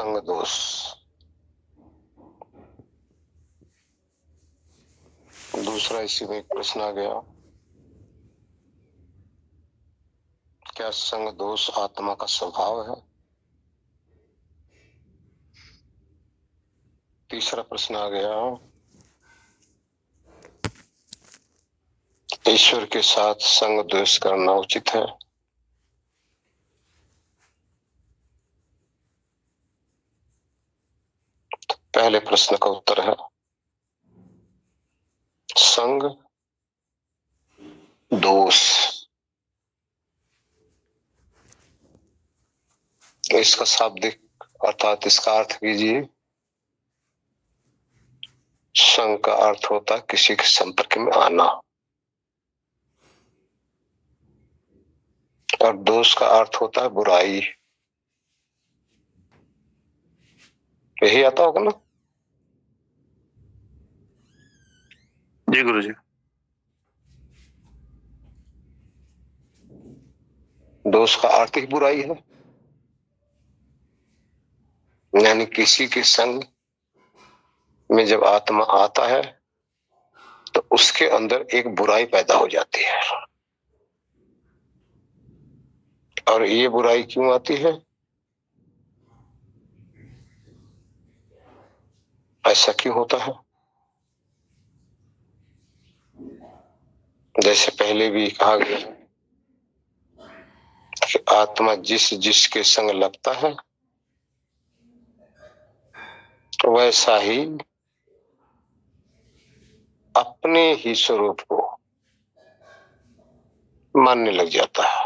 संग दोष। दूसरा इसी में एक प्रश्न आ गया, क्या संग दोष आत्मा का स्वभाव है? तीसरा प्रश्न आ गया, ईश्वर के साथ संग द्वेष करना उचित है? पहले प्रश्न का उत्तर है संग दोष। इसका शाब्दिक अर्थात इसका अर्थ कीजिए। संग का अर्थ होता है किसी के संपर्क में आना, और दोष का अर्थ होता है बुराई। यही आता होगा ना? जी गुरुजी। दोष का अर्थ ही बुराई है, यानी किसी के संग में जब आत्मा आता है तो उसके अंदर एक बुराई पैदा हो जाती है। और ये बुराई क्यों आती है? ऐसा क्यों होता है? जैसे पहले भी कहा गया कि आत्मा जिस जिसके संग लगता है वैसा ही अपने ही स्वरूप को मानने लग जाता है,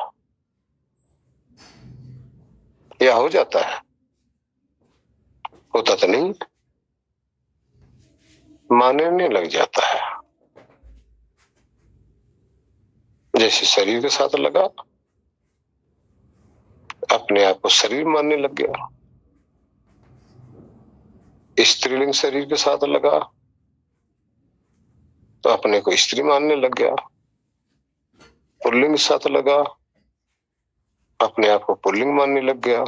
या हो जाता है। होता तो नहीं, मानने लग जाता है। जैसे शरीर के साथ लगा, अपने आप को शरीर मानने लग गया। स्त्रीलिंग शरीर के साथ लगा तो अपने को स्त्री मानने लग गया। पुल्लिंग के साथ लगा, अपने आप को पुल्लिंग मानने लग गया।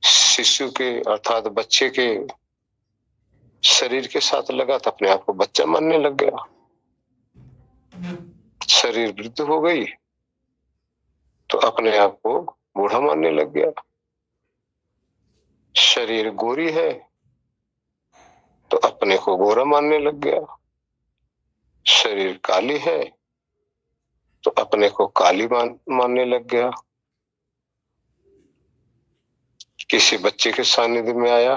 शिशु के अर्थात बच्चे के शरीर के साथ लगा तो अपने आप को बच्चा मानने लग गया। शरीर वृद्ध हो गई तो अपने आप को बूढ़ा मानने लग गया। शरीर गोरी है तो अपने को गोरा मानने लग गया। शरीर काली है तो अपने को काली मानने लग गया। किसी बच्चे के सानिध्य में आया,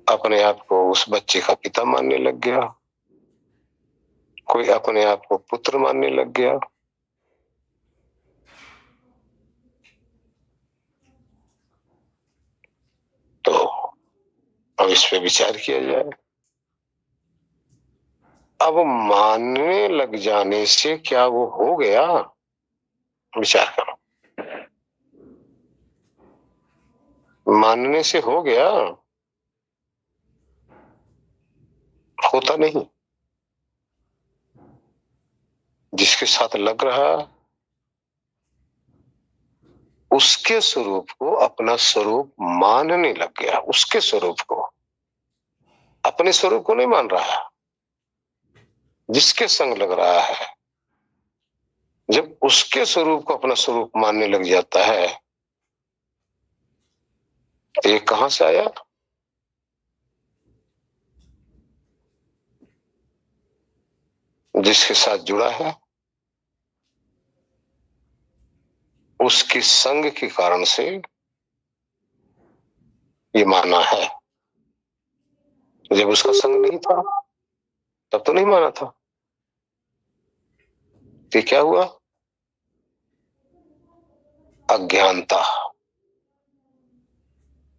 अपने आप को उस बच्चे का पिता मानने लग गया। कोई अपने आप को पुत्र मानने लग गया। तो अब इस पे विचार किया जाए। अब मानने लग जाने से क्या वो हो गया? विचार करो। मानने से हो गया? होता नहीं। जिसके साथ लग रहा उसके स्वरूप को अपना स्वरूप मानने लग गया। उसके स्वरूप को, अपने स्वरूप को नहीं मान रहा। जिसके संग लग रहा है, जब उसके स्वरूप को अपना स्वरूप मानने लग जाता है तो ये कहां से आया? जिसके साथ जुड़ा है उसके संग के कारण से ये माना है। जब उसका संग नहीं था तब तो नहीं माना था। तो क्या हुआ? अज्ञानता।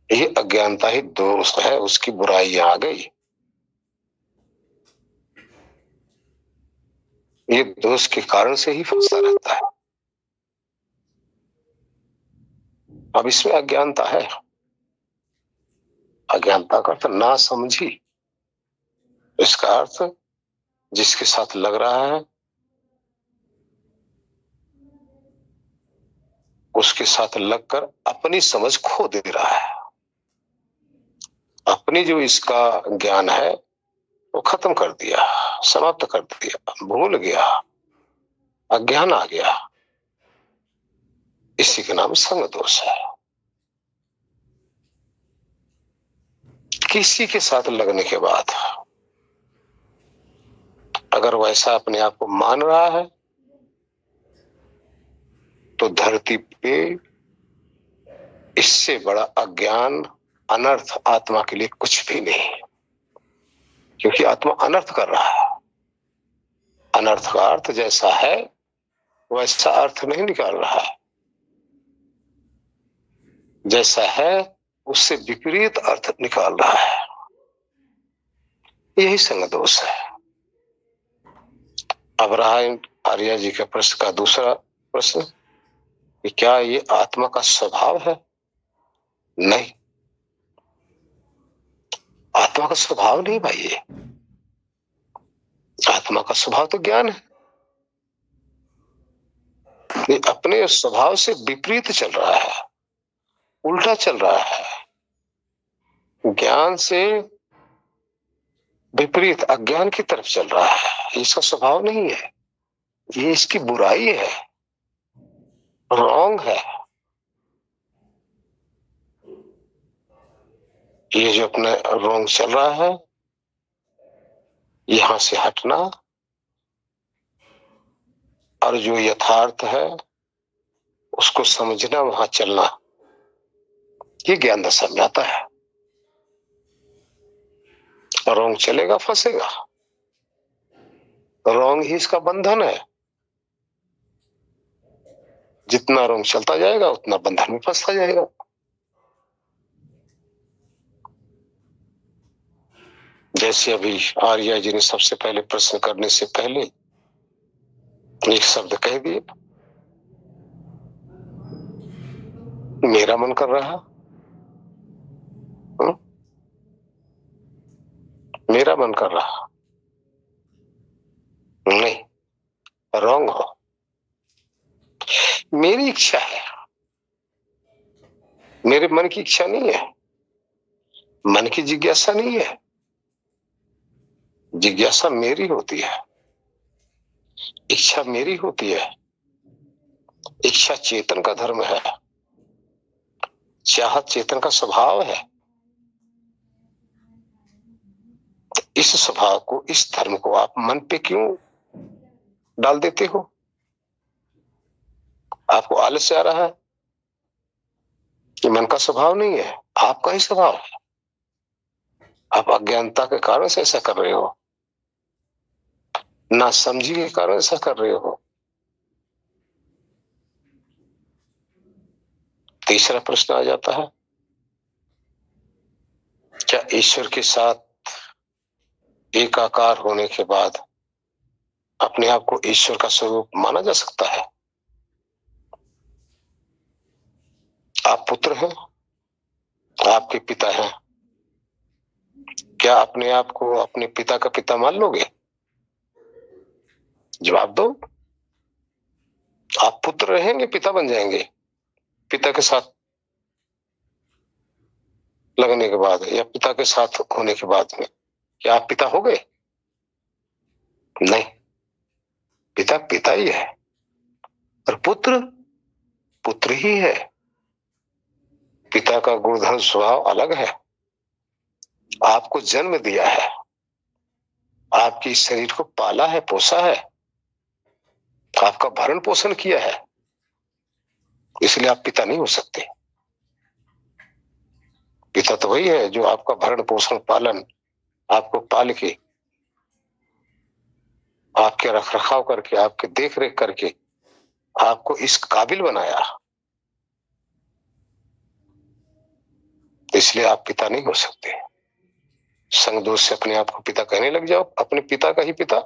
ये अज्ञानता ही दोष है, उसकी बुराई आ गई। ये दोष के कारण से ही फंसा रहता है। अब इसमें अज्ञानता है। अज्ञानता का अर्थ ना समझी। इसका अर्थ जिसके साथ लग रहा है उसके साथ लगकर अपनी समझ खो दे रहा है। अपनी जो इसका ज्ञान है वो खत्म कर दिया, समाप्त कर दिया, भूल गया, अज्ञान आ गया। इसी का नाम संग दोष है। किसी के साथ लगने के बाद अगर वैसा अपने आप को मान रहा है तो धरती पे इससे बड़ा अज्ञान, अनर्थ आत्मा के लिए कुछ भी नहीं, क्योंकि आत्मा अनर्थ कर रहा है। अनर्थ का अर्थ जैसा है वैसा अर्थ नहीं निकाल रहा है, जैसा है उससे विपरीत अर्थ निकाल रहा है। यही संग दोष है। अब रहा आर्या जी के प्रश्न का दूसरा प्रश्न कि क्या ये आत्मा का स्वभाव है? नहीं, आत्मा का स्वभाव नहीं भाई। ये आत्मा का स्वभाव तो ज्ञान है। ये अपने स्वभाव से विपरीत चल रहा है, उल्टा चल रहा है, ज्ञान से विपरीत अज्ञान की तरफ चल रहा है। इसका स्वभाव नहीं है, ये इसकी बुराई है, रॉन्ग है। ये जो अपने रॉन्ग चल रहा है, यहां से हटना और जो यथार्थ है उसको समझना, वहां चलना, ये ज्ञान दशा में आता है। रॉन्ग चलेगा फंसेगा, रॉन्ग ही इसका बंधन है। जितना रॉन्ग चलता जाएगा उतना बंधन में फंसता जाएगा। जैसे अभी आर्या जी ने सबसे पहले प्रश्न करने से पहले एक शब्द कह दिए, मेरा मन कर रहा। मेरा मन कर रहा नहीं, रॉन्ग हो। मेरी इच्छा है, मेरे मन की इच्छा नहीं है, मन की जिज्ञासा नहीं है। जिज्ञासा मेरी होती है, इच्छा मेरी होती है। इच्छा चेतन का धर्म है, चाहत चेतन का स्वभाव है। इस स्वभाव को, इस धर्म को आप मन पे क्यों डाल देते हो? आपको आलस्य आ रहा है, ये मन का स्वभाव नहीं है, आपका ही स्वभाव है। आप अज्ञानता के कारण से ऐसा कर रहे हो, ना समझी के कारण ऐसा कर रहे हो। तीसरा प्रश्न आ जाता है, क्या ईश्वर के साथ एकाकार होने के बाद अपने आप को ईश्वर का स्वरूप माना जा सकता है? आप पुत्र हैं, आपके पिता हैं, क्या अपने आप को अपने पिता का पिता मान लोगे? जवाब दो। आप पुत्र रहेंगे, पिता बन जाएंगे पिता के साथ लगने के बाद, या पिता के साथ होने के बाद में क्या आप पिता हो गए? नहीं, पिता पिता ही है और पुत्र पुत्र ही है। पिता का गुणधर्म स्वभाव अलग है। आपको जन्म दिया है, आपके इस शरीर को पाला है, पोसा है, आपका भरण पोषण किया है, इसलिए आप पिता नहीं हो सकते। पिता तो वही है जो आपका भरण पोषण पालन, आपको पाल के, आपके रख रखाव करके, आपके देख रेख करके आपको इस काबिल बनाया, इसलिए आप पिता नहीं हो सकते। संग दोष से अपने आप को पिता कहने लग जाओ, अपने पिता का ही पिता।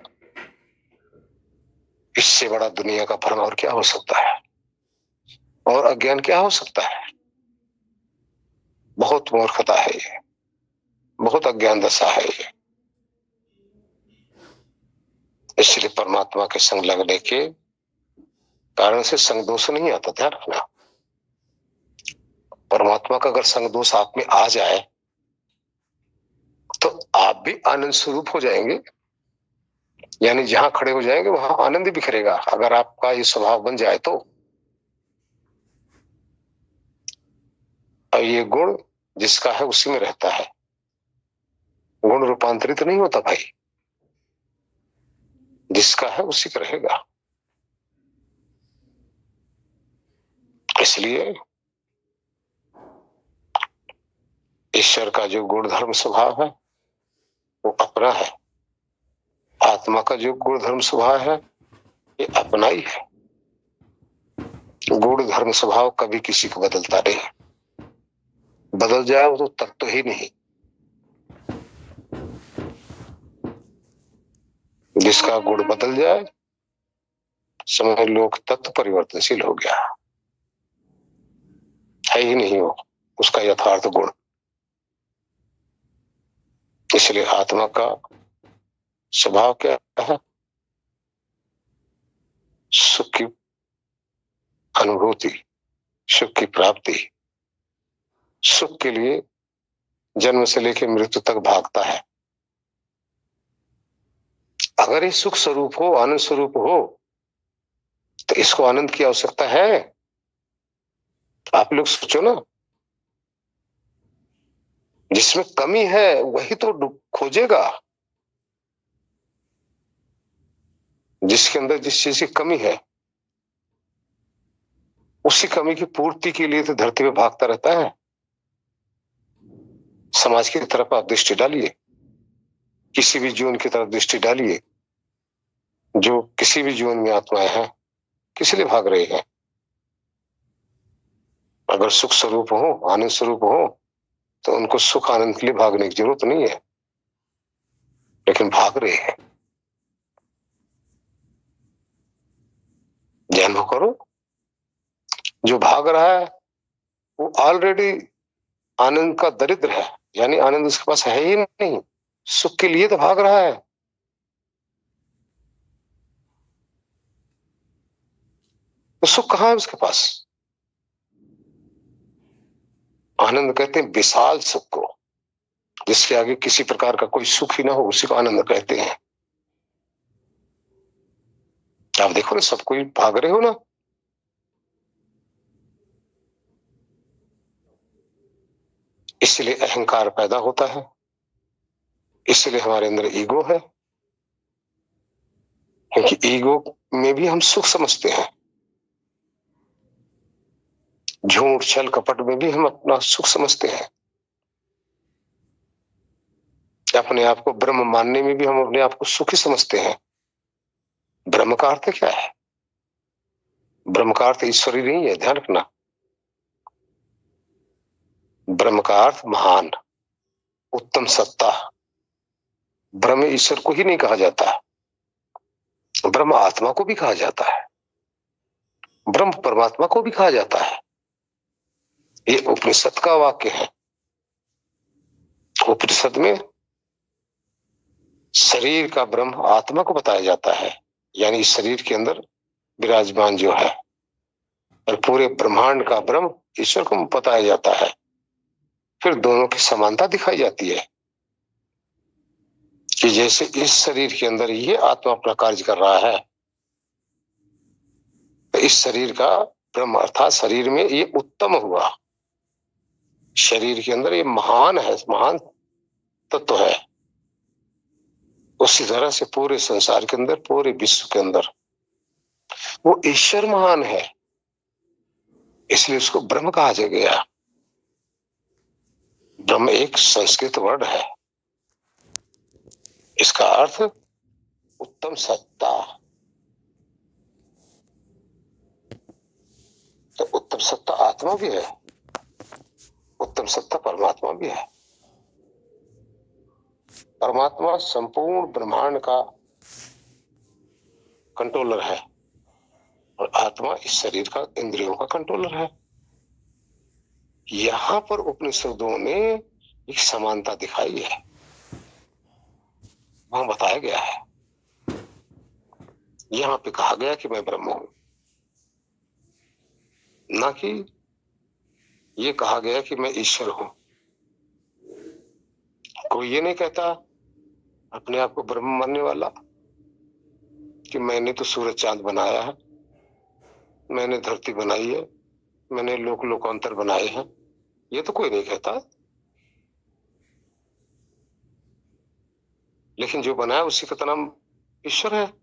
इससे बड़ा दुनिया का भ्रम और क्या हो सकता है, और अज्ञान क्या हो सकता है? बहुत मूर्खता है ये, बहुत अज्ञान दशा है ये। इसलिए परमात्मा के संग लगने के कारण से संग दोष नहीं आता, ध्यान रखना। परमात्मा का अगर संग दोष आप में आ जाए तो आप भी आनंद स्वरूप हो जाएंगे, यानी जहां खड़े हो जाएंगे वहां आनंद बिखरेगा अगर आपका ये स्वभाव बन जाए तो। और ये गुण जिसका है उसी में रहता है, गुण रूपांतरित नहीं होता भाई, जिसका है उसी का रहेगा। इसलिए ईश्वर का जो गुण धर्म स्वभाव है वो अपना है, आत्मा का जो गुण धर्म स्वभाव है ये अपना ही है। गुण धर्म स्वभाव कभी किसी को बदलता नहीं, बदल जाए वो तो तत्व ही नहीं। जिसका गुण बदल जाए समझ लो तत्व परिवर्तनशील हो गया, है ही नहीं वो उसका यथार्थ गुण। इसलिए आत्मा का स्वभाव क्या है? सुख की अनुभूति, सुख की प्राप्ति, सुख के लिए जन्म से लेकर मृत्यु तक भागता है। अगर ये सुख स्वरूप हो, आनंद स्वरूप हो, तो इसको आनंद की आवश्यकता है? आप लोग सोचो ना, जिसमें कमी है वही तो खोजेगा। जिसके अंदर जिस चीज की कमी है उसी कमी की पूर्ति के लिए तो धरती पे भागता रहता है। समाज की तरफ आप दृष्टि डालिए, किसी भी जीवन की तरफ दृष्टि डालिए, जो किसी भी जीवन में आत्माएं हैं किस लिए भाग रही है? अगर सुख स्वरूप हो, आनंद स्वरूप हो, तो उनको सुख आनंद के लिए भागने की जरूरत नहीं है, लेकिन भाग रहे हैं। ध्यान करो, जो भाग रहा है वो ऑलरेडी आनंद का दरिद्र है, यानी आनंद उसके पास है ही नहीं, सुख के लिए तो भाग रहा है। तो सुख कहां है उसके पास? आनंद कहते हैं विशाल सुख को, जिसके आगे किसी प्रकार का कोई सुख ही ना हो उसी को आनंद कहते हैं। आप देखो ना, सब कोई भाग रहे हो ना, इसलिए अहंकार पैदा होता है, इसलिए हमारे अंदर ईगो है, क्योंकि ईगो में भी हम सुख समझते हैं। झूठ छल कपट में भी हम अपना सुख समझते हैं। अपने आप को ब्रह्म मानने में भी हम अपने आप को सुखी समझते हैं। ब्रह्म का अर्थ क्या है? ब्रह्म का अर्थ ईश्वरी नहीं है, ध्यान रखना। ब्रह्म का अर्थ महान, उत्तम सत्ता। ब्रह्म ईश्वर को ही नहीं कहा जाता, ब्रह्म आत्मा को भी कहा जाता है, ब्रह्म परमात्मा को भी कहा जाता है। ये उपनिषद का वाक्य है। उपनिषद में शरीर का ब्रह्म आत्मा को बताया जाता है, यानी शरीर के अंदर विराजमान जो है, और पूरे ब्रह्मांड का ब्रह्म ईश्वर को बताया जाता है। फिर दोनों की समानता दिखाई जाती है कि जैसे इस शरीर के अंदर ये आत्मा अपना कार्य कर रहा है, तो इस शरीर का ब्रह्म अर्थात शरीर में ये उत्तम हुआ, शरीर के अंदर ये महान है, महान तत्व है। उसी तरह से पूरे संसार के अंदर, पूरे विश्व के अंदर वो ईश्वर महान है, इसलिए उसको ब्रह्म कहा गया। ब्रह्म एक संस्कृत वर्ड है, इसका अर्थ उत्तम सत्ता। तो उत्तम सत्ता आत्मा भी है, उत्तम सत्ता परमात्मा भी है। परमात्मा संपूर्ण ब्रह्मांड का कंट्रोलर है और आत्मा इस शरीर का, इंद्रियों का कंट्रोलर है। यहां पर उपनिषदों ने एक समानता दिखाई है, वहां बताया गया है। यहां पे कहा गया कि मैं ब्रह्म हूं, ना कि ये कहा गया कि मैं ईश्वर हूं। कोई ये नहीं कहता अपने आप को ब्रह्म मानने वाला कि मैंने तो सूरज चांद बनाया है, मैंने धरती बनाई है, मैंने लोक लोकांतर बनाए हैं। ये तो कोई नहीं कहता। लेकिन जो बनाया उसी का तो नाम ईश्वर है।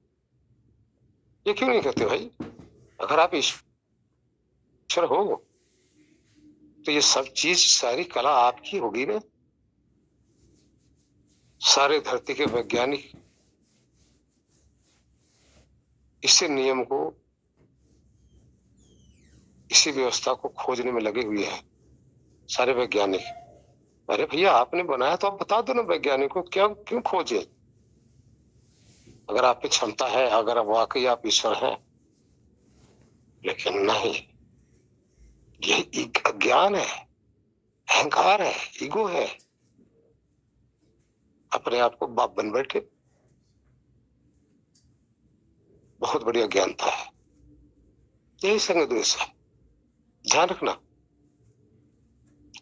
ये क्यों नहीं कहते भाई? अगर आप ईश्वर हो तो ये सब चीज, सारी कला आपकी होगी ना। सारे धरती के वैज्ञानिक इसी नियम को, इसी व्यवस्था को खोजने में लगे हुए हैं सारे वैज्ञानिक। अरे भैया, आपने बनाया तो आप बता दो ना वैज्ञानिक को, क्या क्यों खोजे? अगर आप में क्षमता है, अगर वाकई आप ईश्वर हैं। लेकिन नहीं, ये अज्ञान है, अहंकार है, ईगो है। अपने आप को बाप बन बैठे। बहुत बड़ी अज्ञानता है, यही संग द्वेष है। ध्यान रखना,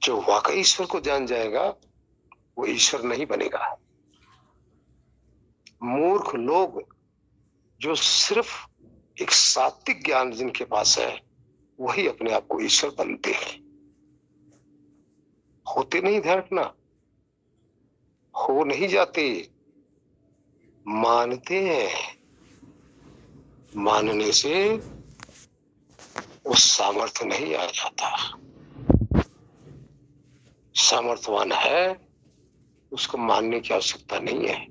जो वाकई ईश्वर को जान जाएगा वो ईश्वर नहीं बनेगा। मूर्ख लोग जो सिर्फ एक सात्विक ज्ञान जिनके पास है, वही अपने आप को ईश्वर बनते हैं। होते नहीं, ध्यान रखना, हो नहीं जाते, मानते हैं। मानने से वो सामर्थ्य नहीं आ जाता। सामर्थ्यवान है, उसको मानने की आवश्यकता नहीं है।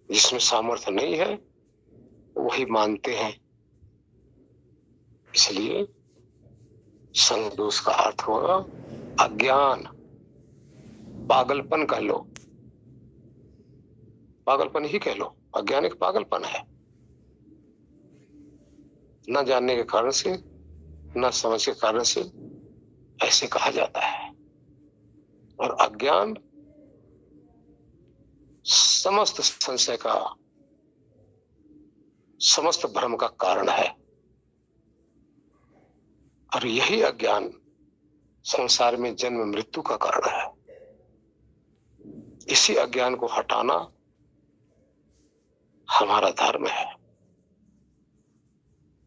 जिसमें सामर्थ्य नहीं है वही मानते हैं। इसलिए संग दोष का अर्थ होगा अज्ञान, पागलपन कह लो, पागलपन ही कह लो। अज्ञान एक पागलपन है, न जानने के कारण से, न समझ के कारण से ऐसे कहा जाता है। और अज्ञान समस्त संशय का, समस्त भ्रम का कारण है। और यही अज्ञान संसार में जन्म मृत्यु का कारण है। इसी अज्ञान को हटाना हमारा धर्म है।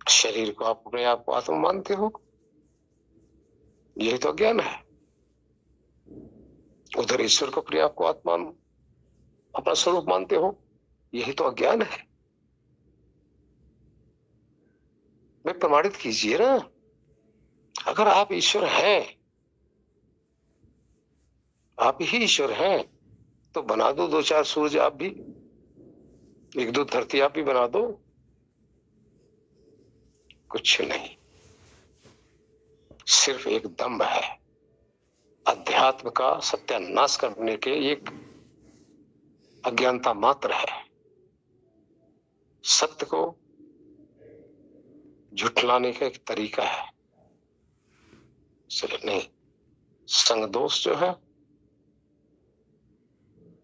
शरीर को आप अपने आप को आत्मा मानते हो, यही तो अज्ञान है। उधर ईश्वर को अपने आप को आत्मा, अपना स्वरूप मानते हो, यही तो अज्ञान है। वे प्रमाणित कीजिए ना। अगर आप ईश्वर हैं, आप ही ईश्वर हैं, तो बना दो दो चार सूरज, आप भी एक दो धरती आप भी बना दो। कुछ नहीं, सिर्फ एक दम्भ है। अध्यात्म का सत्यानाश करने के एक अज्ञानता मात्र है। सत्य को झुठलाने का एक तरीका है। इसलिए नहीं, संग दोष जो है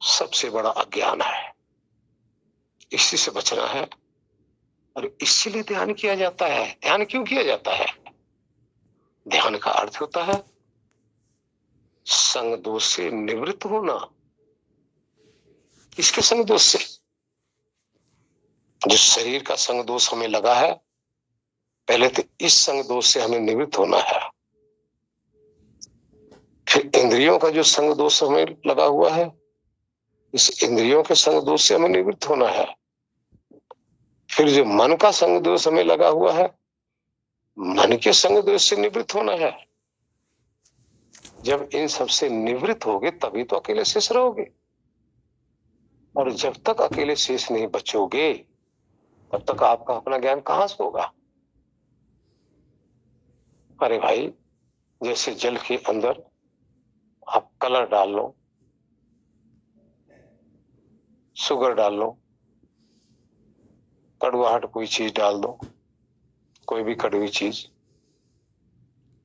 सबसे बड़ा अज्ञान है। इसी से बचना है। और इसीलिए ध्यान किया जाता है। ध्यान क्यों किया जाता है? ध्यान का अर्थ होता है संग दोष से निवृत्त होना। किसके संग दोष से? जो शरीर का संग दोष हमें लगा है, पहले तो इस संग दोष से हमें निवृत्त होना है। फिर इंद्रियों का जो संग दोष हमें लगा हुआ है, इस इंद्रियों के संग दोष से हमें निवृत्त होना है। फिर जो मन का संग दोष हमें लगा हुआ है, मन के संग दोष से निवृत्त होना है। जब इन सब से निवृत्त होगे तभी तो अकेले शेष रहोगे। और जब तक अकेले शेष नहीं बचोगे तब तक आपका अपना ज्ञान कहां से होगा? अरे भाई, जैसे जल के अंदर आप कलर डाल लो, शुगर डाल लो, कड़वाहट कोई चीज डाल दो, कोई भी कड़वी चीज,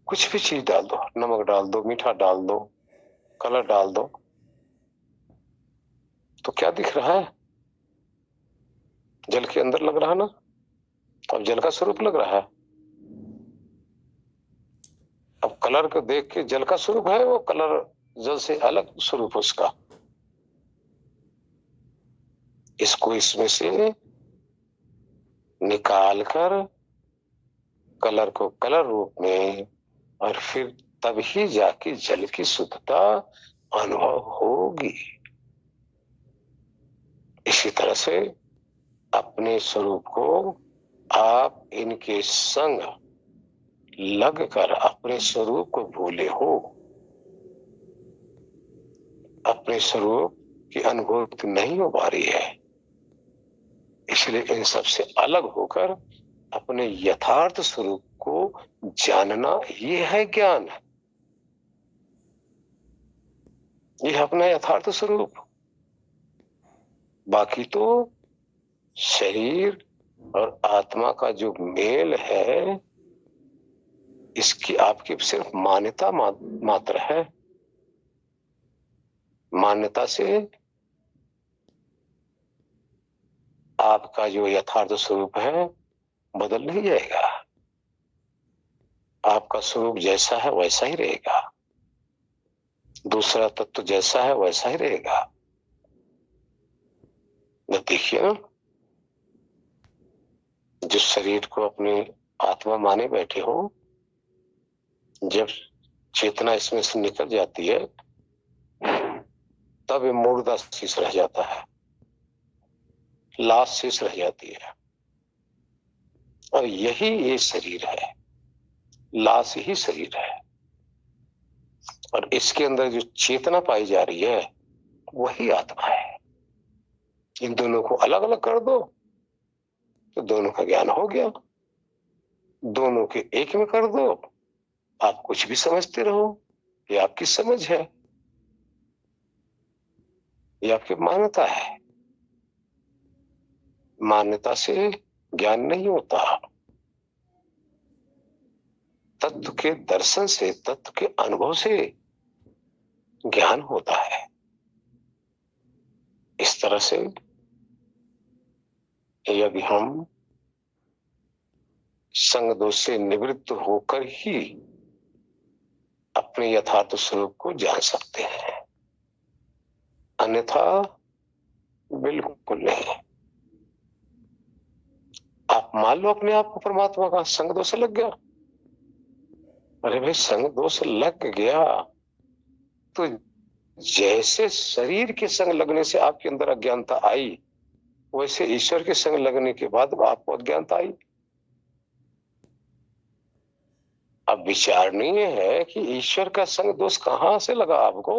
कुछ भी चीज डाल दो, नमक डाल दो, मीठा डाल दो, कलर डाल दो, तो क्या दिख रहा है? जल के अंदर लग रहा ना, अब जल का स्वरूप लग रहा है। अब कलर को देख के जल का स्वरूप है, वो कलर जल से अलग स्वरूप उसका। इसको इसमें से निकाल कर कलर को कलर रूप में, और फिर तब ही जाके जल की शुद्धता अनुभव होगी। इसी तरह से अपने स्वरूप को आप इनके संग लग कर अपने स्वरूप को भूले हो। अपने स्वरूप की अनुभूति नहीं हो पा रही है, इसलिए इन सब से अलग होकर अपने यथार्थ स्वरूप को जानना, ये है ज्ञान। ये है अपना यथार्थ स्वरूप। बाकी तो शरीर और आत्मा का जो मेल है, इसकी आपकी सिर्फ मान्यता मात्र है। मान्यता से आपका जो यथार्थ स्वरूप है बदल नहीं जाएगा। आपका स्वरूप जैसा है वैसा ही रहेगा, दूसरा तत्व जैसा है वैसा ही रहेगा। देखिए ना, जिस शरीर को अपनी आत्मा माने बैठे हो, जब चेतना इसमें से निकल जाती है तब ये मुर्दा शेष रह जाता है, लाश शेष रह जाती है। और यही ये शरीर है, लाश ही शरीर है। और इसके अंदर जो चेतना पाई जा रही है वही आत्मा है। इन दोनों को अलग अलग कर दो तो दोनों का ज्ञान हो गया। दोनों के एक में कर दो, आप कुछ भी समझते रहो, ये आपकी समझ है, ये आपकी मान्यता है। मान्यता से ज्ञान नहीं होता, तत्व के दर्शन से, तत्व के अनुभव से ज्ञान होता है। इस तरह से यदि हम संग दोष से निवृत्त होकर ही अपने यथार्थ स्वरूप को जान सकते हैं, अन्यथा बिल्कुल नहीं। आप मान लो अपने आप को परमात्मा का, संग दोष लग गया। अरे भाई, संग दोष लग गया तो जैसे शरीर के संग लगने से आपके अंदर अज्ञानता आई, वैसे ईश्वर के संग लगने के बाद आपको अज्ञानता आई। अब विचारणीय है कि ईश्वर का संग दोष कहां से लगा आपको।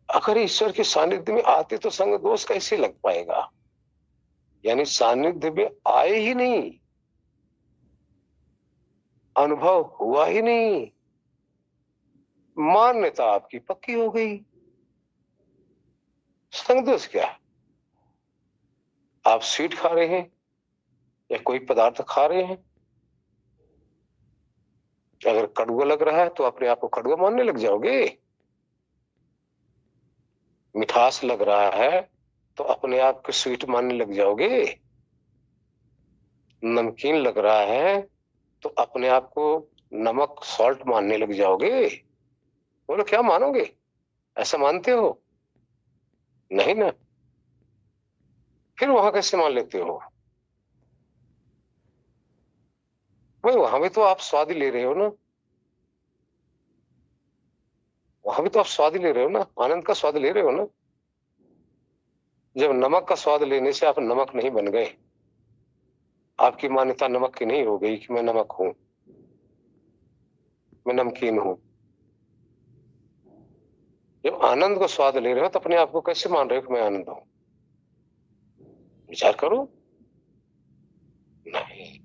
अगर ईश्वर के सानिध्य में आते तो संग दोष कैसे लग पाएगा? यानी सानिध्य में आए ही नहीं, अनुभव हुआ ही नहीं, मान्यता आपकी पक्की हो गई। संग दोष क्या? आप स्वीट खा रहे हैं या कोई पदार्थ खा रहे हैं, अगर कड़वा लग रहा है तो अपने आप को कड़वा मानने लग जाओगे। मिठास लग रहा है तो अपने आप को स्वीट मानने लग जाओगे। नमकीन लग रहा है तो अपने आप को नमक, सॉल्ट मानने लग जाओगे। बोलो क्या मानोगे? ऐसा मानते हो? नहीं ना। फिर वहां कैसे मान लेते हो? भाई वहां भी तो आप स्वाद ही ले रहे हो ना, वहां भी तो आप स्वाद ही ले रहे हो ना, आनंद का स्वाद ले रहे हो ना। जब नमक का स्वाद लेने से आप नमक नहीं बन गए, आपकी मान्यता नमक की नहीं हो गई कि मैं नमक हूं, मैं नमकीन हूं। जब आनंद को स्वाद ले रहे हो तो अपने आप को कैसे मान रहे हो कि मैं आनंद हूं? विचार करो। नहीं,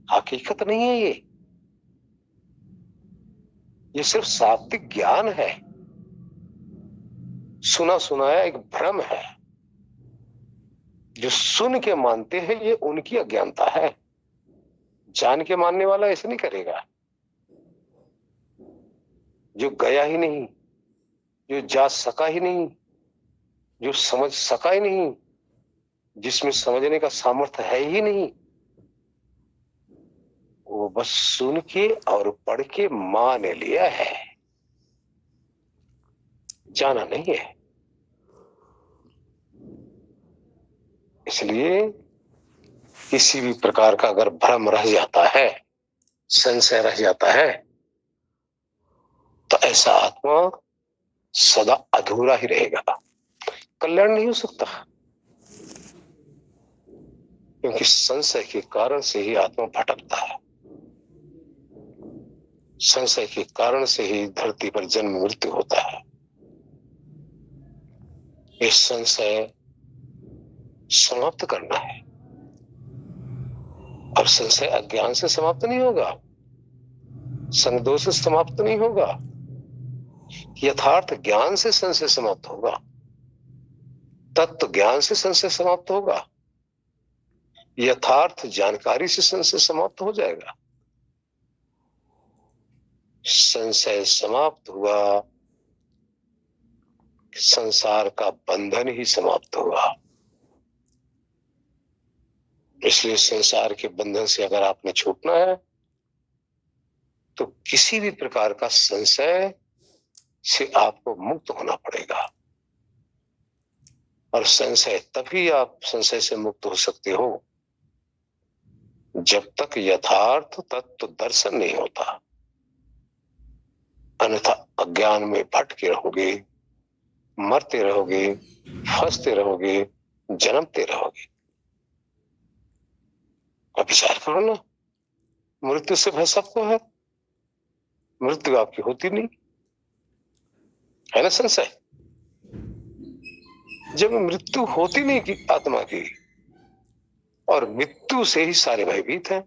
हकीकत नहीं है ये सिर्फ शाब्दिक ज्ञान है, सुना सुनाया एक भ्रम है। जो सुन के मानते हैं ये उनकी अज्ञानता है, जान के मानने वाला ऐसे नहीं करेगा। जो गया ही नहीं, जो जा सका ही नहीं, जो समझ सका ही नहीं, जिसमें समझने का सामर्थ्य है ही नहीं, वो बस सुन के और पढ़ के मान लिया है, जाना नहीं है। इसलिए किसी भी प्रकार का अगर भ्रम रह जाता है, संशय रह जाता है, तो ऐसा आत्मा सदा अधूरा ही रहेगा, कल्याण नहीं हो सकता। क्योंकि संशय के कारण से ही आत्मा भटकता है, संशय के कारण से ही धरती पर जन्म मृत्यु होता है। ये संशय समाप्त करना है, और संशय अज्ञान से समाप्त नहीं होगा, संगदोष से समाप्त नहीं होगा, यथार्थ ज्ञान से संशय समाप्त होगा, तत्व ज्ञान से संशय समाप्त होगा, यथार्थ जानकारी से संशय समाप्त हो जाएगा। संशय समाप्त हुआ, संसार का बंधन ही समाप्त हुआ। इसलिए संसार के बंधन से अगर आपने छूटना है, तो किसी भी प्रकार का संशय से आपको मुक्त होना पड़ेगा। और संशय तभी आप संशय से मुक्त हो सकते हो जब तक यथार्थ तत्व दर्शन नहीं होता, अन्यथा अज्ञान में भटके रहोगे, मरते रहोगे, फंसते रहोगे, जन्मते रहोगे। अब विचार करो ना, मृत्यु से भय सबको है, मृत्यु आपकी होती नहीं है ना। संशय जब मृत्यु होती नहीं की आत्मा की, और मृत्यु से ही सारे भयभीत हैं।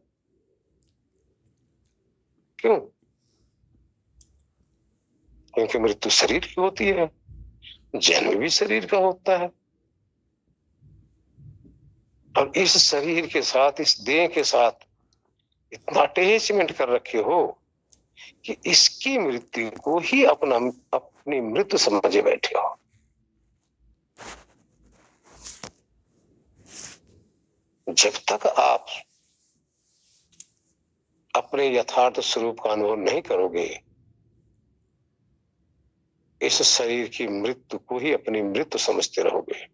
क्यों? क्योंकि मृत्यु शरीर की होती है, जन्म भी शरीर का होता है, और इस शरीर के साथ, इस देह के साथ इतना अटैचमेंट कर रखे हो कि इसकी मृत्यु को ही अपनी मृत्यु समझे बैठे हो। जब तक आप अपने यथार्थ स्वरूप का अनुभव नहीं करोगे, इस शरीर की मृत्यु को ही अपनी मृत्यु समझते रहोगे।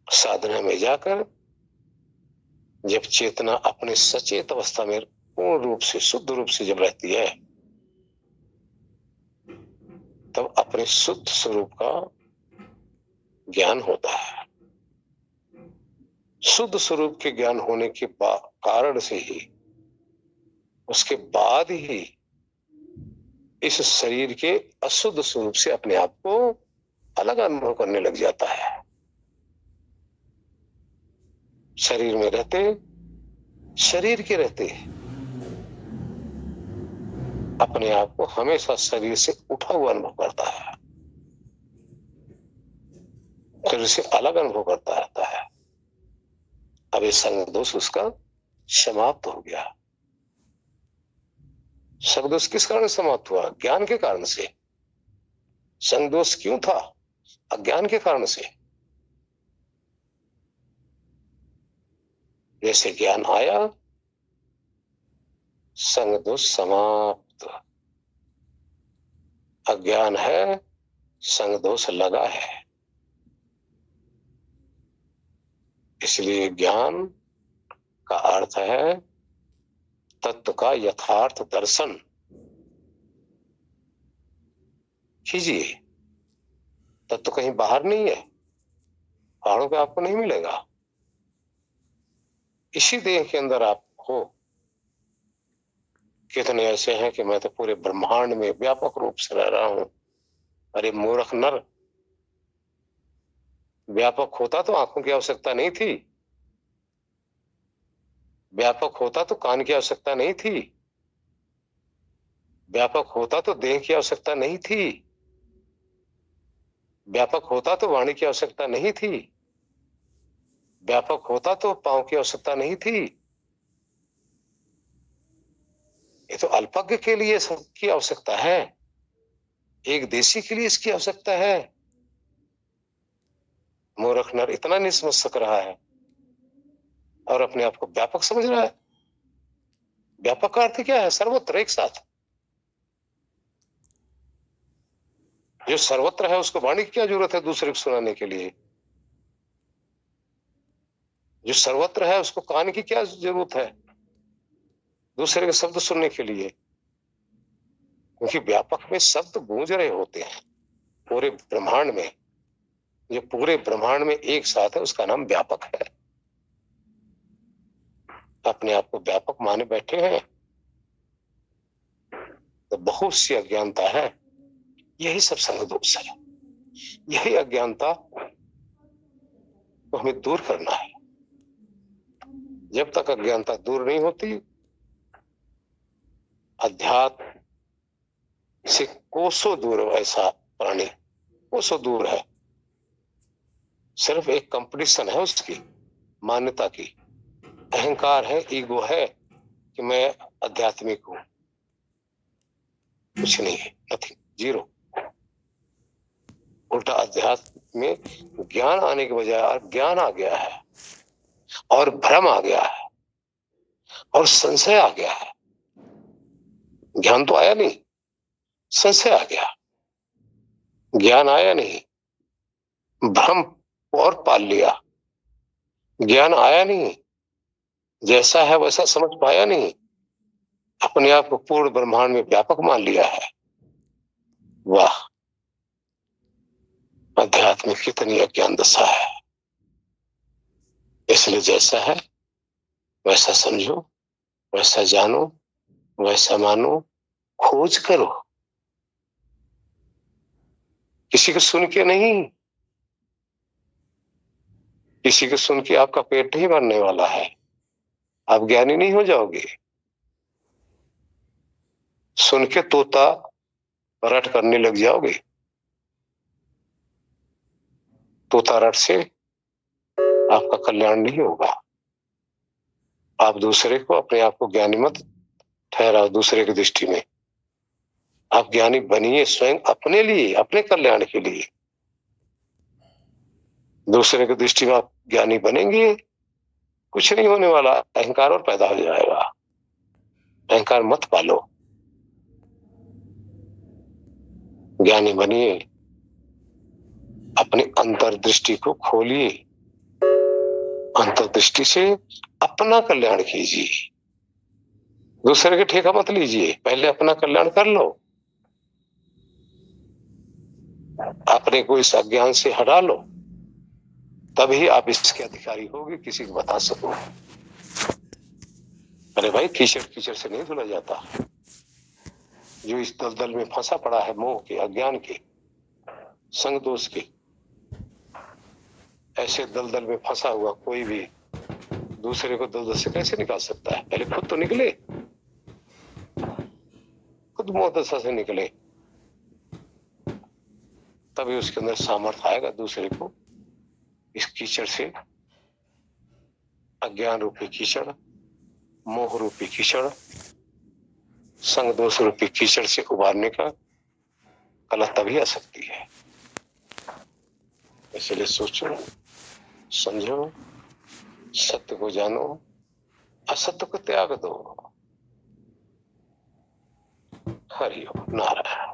साधना में जाकर जब चेतना अपने सचेत अवस्था में पूर्ण रूप से, शुद्ध रूप से जब रहती है, तब अपने शुद्ध स्वरूप का ज्ञान होता है। शुद्ध स्वरूप के ज्ञान होने के कारण से ही, उसके बाद ही इस शरीर के अशुद्ध स्वरूप से अपने आप को अलग अनुभव करने लग जाता है। शरीर में रहते, शरीर के रहते अपने आप को हमेशा शरीर से उठा हुआ अनुभव करता है, शरीर से अलग अनुभव करता रहता है। अब ये संग दोष उसका समाप्त हो गया। संग दोष किस कारण समाप्त हुआ? ज्ञान के कारण से। संग दोष क्यों था? अज्ञान के कारण से। जैसे ज्ञान आया, संग दोष समाप्त। अज्ञान है, संग दोष लगा है। इसलिए ज्ञान का अर्थ है तत्व का यथार्थ दर्शन कीजिए। तत्व कहीं बाहर नहीं है, पहाड़ों पे आपको नहीं मिलेगा, इसी देह के अंदर आप हो। कितने ऐसे हैं कि मैं तो पूरे ब्रह्मांड में व्यापक रूप से रह रहा हूं। अरे मूर्ख नर, व्यापक होता तो आंखों की आवश्यकता नहीं थी, व्यापक होता तो कान की आवश्यकता नहीं थी, व्यापक होता तो देह की आवश्यकता नहीं थी, व्यापक होता तो वाणी की आवश्यकता नहीं थी, व्यापक होता तो पांव की आवश्यकता नहीं थी। ये तो अल्पज्ञ के लिए सबकी आवश्यकता है, एक देशी के लिए इसकी आवश्यकता है। मूर्ख नर इतना नहीं समझ सक रहा है और अपने आप को व्यापक समझ रहा है। व्यापक का अर्थ क्या है? सर्वत्र एक साथ। जो सर्वत्र है उसको वाणी की क्या जरूरत है दूसरे को सुनाने के लिए? जो सर्वत्र है उसको कान की क्या जरूरत है दूसरे के शब्द सुनने के लिए? क्योंकि व्यापक में शब्द गूंज रहे होते हैं पूरे ब्रह्मांड में। जो पूरे ब्रह्मांड में एक साथ है उसका नाम व्यापक है। अपने आप को व्यापक माने बैठे हैं तो बहुत सी अज्ञानता है। यही सब संग दोष है। यही अज्ञानता को हमें दूर करना है। जब तक अज्ञानता दूर नहीं होती, अध्यात्म से कोसों दूर ऐसा प्राणी, कोसों दूर है। सिर्फ एक कंपटीशन है उसकी मान्यता की। अहंकार है, ईगो है कि मैं आध्यात्मिक हूं। कुछ नहीं है, नथिंग, जीरो। उल्टा अध्यात्म में ज्ञान आने के बजाय ज्ञान आ गया है और भ्रम आ गया है और संशय आ गया है। ज्ञान तो आया नहीं, संशय आ गया। ज्ञान आया नहीं, भ्रम और पाल लिया। ज्ञान आया नहीं, जैसा है वैसा समझ पाया नहीं, अपने आप को पूर्ण ब्रह्मांड में व्यापक मान लिया है। वाह, अध्यात्म में कितनी अज्ञान दशा है। इसलिए जैसा है वैसा समझो, वैसा जानो, वैसा मानो, खोज करो। किसी को सुन के नहीं, किसी को सुन के आपका पेट नहीं भरने वाला है। आप ज्ञानी नहीं हो जाओगे। सुन के तोता रट करने लग जाओगे। तोता रट से आपका कल्याण नहीं होगा। आप दूसरे को, अपने आप को ज्ञानी मत ठहराओ दूसरे की दृष्टि में। आप ज्ञानी बनिए स्वयं अपने लिए, अपने कल्याण के लिए। दूसरे की दृष्टि में आप ज्ञानी बनेंगे, कुछ नहीं होने वाला। अहंकार और पैदा हो जाएगा। अहंकार मत पालो, ज्ञानी बनिए। अपनी अंतर्दृष्टि को खोलिए। अंतर्दृष्टि से अपना कल्याण कीजिए। दूसरे के ठेका मत लीजिए, पहले अपना कल्याण कर लो। अपने को इस अज्ञान से हटा लो, तभी आप इसके अधिकारी होगे, किसी को बता सको। अरे भाई, कीचड़ कीचड़ से नहीं धुला जाता। जो इस दलदल में फंसा पड़ा है, मोह के, अज्ञान के, संग दोष के, ऐसे दलदल में फंसा हुआ कोई भी दूसरे को दलदल से कैसे निकाल सकता है? पहले खुद तो निकले, खुद मोह दशा से निकले, तभी उसके अंदर सामर्थ्य आएगा दूसरे को इस कीचड़ से, अज्ञान रूपी कीचड़, मोह रूपी कीचड़, संग दोष रूपी कीचड़ से उबारने का कला तभी आ सकती है। इसलिए सोचो, समझो, सत्य को जानो, असत्य को त्याग दो। हरि ओम, नारायण।